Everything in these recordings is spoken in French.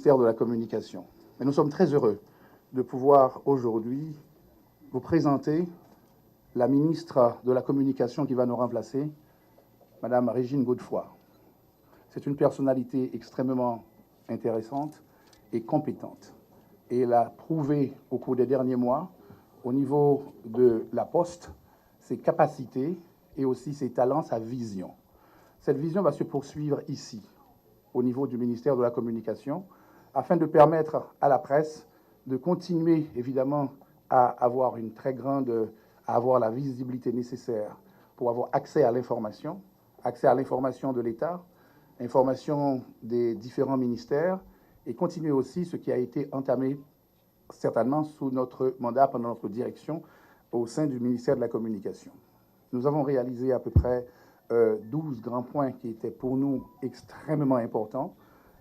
ministère de la Communication. Mais nous sommes très heureux de pouvoir aujourd'hui vous présenter la ministre de la Communication qui va nous remplacer, Madame Régine Godefroy. C'est une personnalité extrêmement intéressante et compétente. Et elle a prouvé au cours des derniers mois, au niveau de la Poste, ses capacités et aussi ses talents, sa vision. Cette vision va se poursuivre ici, au niveau du ministère de la Communication, afin de permettre à la presse de continuer, évidemment, à avoir la visibilité nécessaire pour avoir accès à l'information de l'État, information des différents ministères, et continuer aussi ce qui a été entamé certainement sous notre mandat, pendant notre direction, au sein du ministère de la Communication. Nous avons réalisé à peu près 12 grands points qui étaient pour nous extrêmement importants.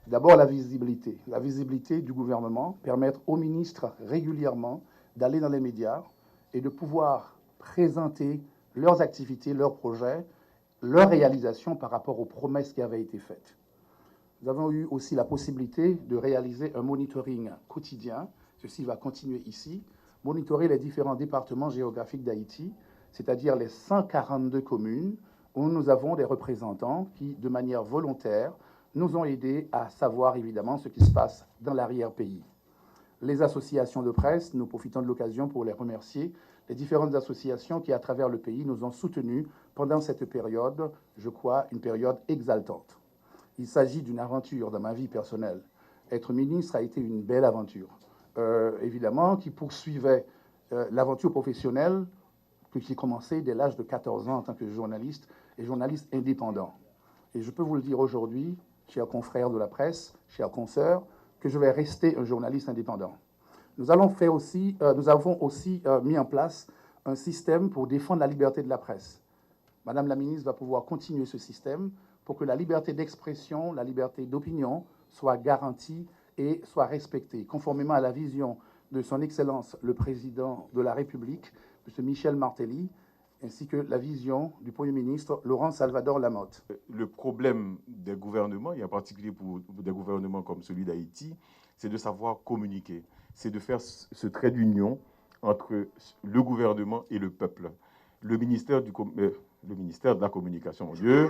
D'abord, la visibilité du gouvernement, permettre aux ministres régulièrement d'aller dans les médias et de pouvoir présenter leurs activités, leurs projets, leurs réalisations par rapport aux promesses qui avaient été faites. Nous avons eu aussi la possibilité de réaliser un monitoring quotidien. Ceci va continuer ici. Monitorer les différents départements géographiques d'Haïti, c'est-à-dire les 142 communes où nous avons des représentants qui, de manière volontaire, nous ont aidés à savoir évidemment ce qui se passe dans l'arrière-pays. Les associations de presse, nous profitons de l'occasion pour les remercier, les différentes associations qui, à travers le pays, nous ont soutenus pendant cette période, je crois, une période exaltante. Il s'agit d'une aventure dans ma vie personnelle. Être ministre a été une belle aventure, évidemment, qui poursuivait l'aventure professionnelle que j'ai commencé dès l'âge de 14 ans en tant que journaliste et journaliste indépendant. Et je peux vous le dire aujourd'hui, chers confrères de la presse, chers consoeurs, que je vais rester un journaliste indépendant. Nous avons aussi mis en place un système pour défendre la liberté de la presse. Madame la ministre va pouvoir continuer ce système pour que la liberté d'expression, la liberté d'opinion soit garantie et soit respectée, conformément à la vision de son Excellence le Président de la République, M. Michel Martelly, ainsi que la vision du Premier ministre Laurent Salvador Lamotte. Le problème des gouvernements, et en particulier pour des gouvernements comme celui d'Haïti, c'est de savoir communiquer. C'est de faire ce trait d'union entre le gouvernement et le peuple. Le ministère de la Communication, mon Dieu,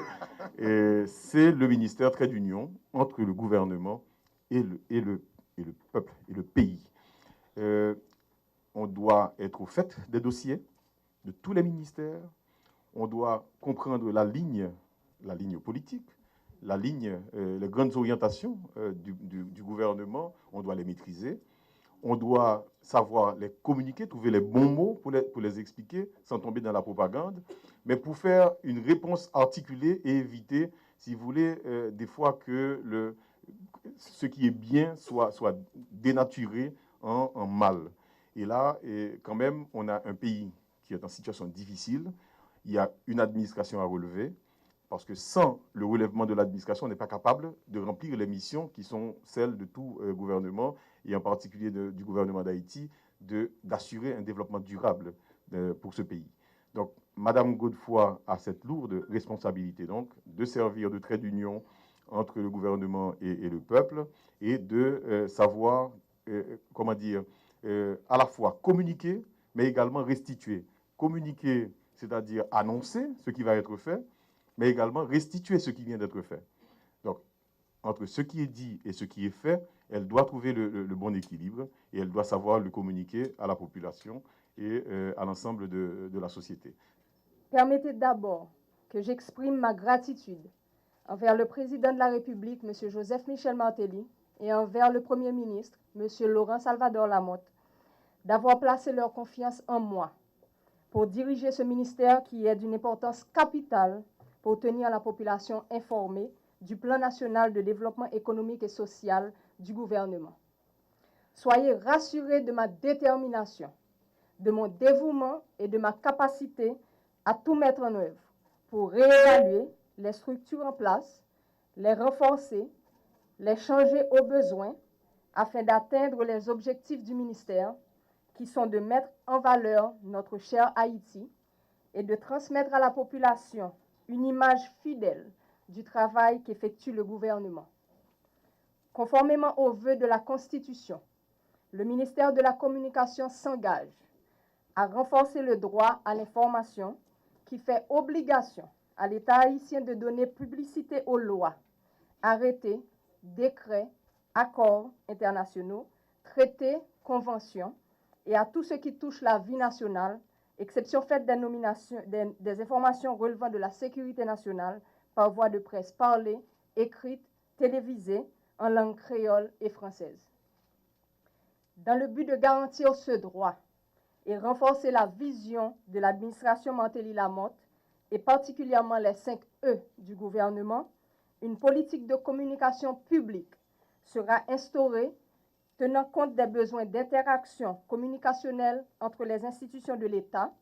c'est le ministère trait d'union entre le gouvernement et le peuple, et le pays. On doit être au fait des dossiers de tous les ministères. On doit comprendre la ligne politique, les grandes orientations du gouvernement. On doit les maîtriser. On doit savoir les communiquer, trouver les bons mots pour les expliquer sans tomber dans la propagande, mais pour faire une réponse articulée et éviter, si vous voulez, des fois que ce qui est bien soit dénaturé en mal. Et là, quand même, on a un pays qui est en situation difficile. Il y a une administration à relever, parce que sans le relèvement de l'administration, on n'est pas capable de remplir les missions qui sont celles de tout gouvernement, et en particulier du gouvernement d'Haïti, d'assurer un développement durable pour ce pays. Donc, Madame Godefroy a cette lourde responsabilité, donc, de servir de trait d'union entre le gouvernement et le peuple, et de savoir, à la fois communiquer, mais également restituer. Communiquer, c'est-à-dire annoncer ce qui va être fait, mais également restituer ce qui vient d'être fait. Donc, entre ce qui est dit et ce qui est fait, elle doit trouver le bon équilibre, et elle doit savoir le communiquer à la population et à l'ensemble de la société. Permettez d'abord que j'exprime ma gratitude envers le président de la République, M. Joseph Michel Martelly, et envers le Premier ministre, M. Laurent Salvador Lamotte, d'avoir placé leur confiance en moi pour diriger ce ministère qui est d'une importance capitale pour tenir la population informée du plan national de développement économique et social du gouvernement. Soyez rassurés de ma détermination, de mon dévouement et de ma capacité à tout mettre en œuvre pour réévaluer les structures en place, les renforcer, les changer au besoin, afin d'atteindre les objectifs du ministère, qui sont de mettre en valeur notre cher Haïti et de transmettre à la population une image fidèle du travail qu'effectue le gouvernement. Conformément aux vœux de la Constitution, le ministère de la Communication s'engage à renforcer le droit à l'information qui fait obligation à l'État haïtien de donner publicité aux lois, arrêtés, décrets, accords internationaux, traités, conventions et à tout ce qui touche la vie nationale, exception faite des informations relevant de la sécurité nationale par voie de presse parlée, écrite, télévisée, en langue créole et française. Dans le but de garantir ce droit et renforcer la vision de l'administration Mantéli-Lamotte, et particulièrement les 5 E du gouvernement, une politique de communication publique sera instaurée tenant compte des besoins d'interaction communicationnelle entre les institutions de l'État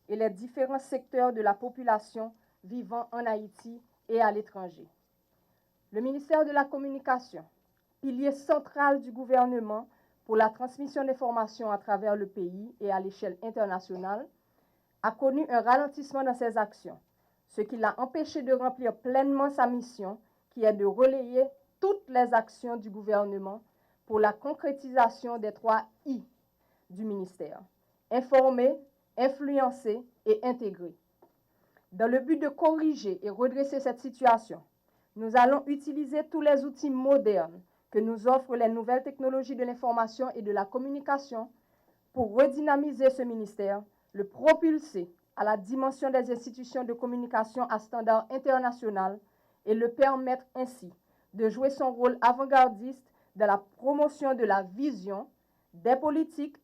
et les différents secteurs de la population vivant en Haïti et à l'étranger. Le ministère de la Communication, pilier central du gouvernement pour la transmission d'informations à travers le pays et à l'échelle internationale, a connu un ralentissement dans ses actions, ce qui l'a empêché de remplir pleinement sa mission, qui est de relayer toutes les actions du gouvernement pour la concrétisation des 3 I du ministère: informer, influencer et intégrer. Dans le but de corriger et redresser cette situation, nous allons utiliser tous les outils modernes que nous offrent les nouvelles technologies de l'information et de la communication pour redynamiser ce ministère, le propulser à la dimension des institutions de communication à standard international et le permettre ainsi de jouer son rôle avant-gardiste dans la promotion de la vision, des politiques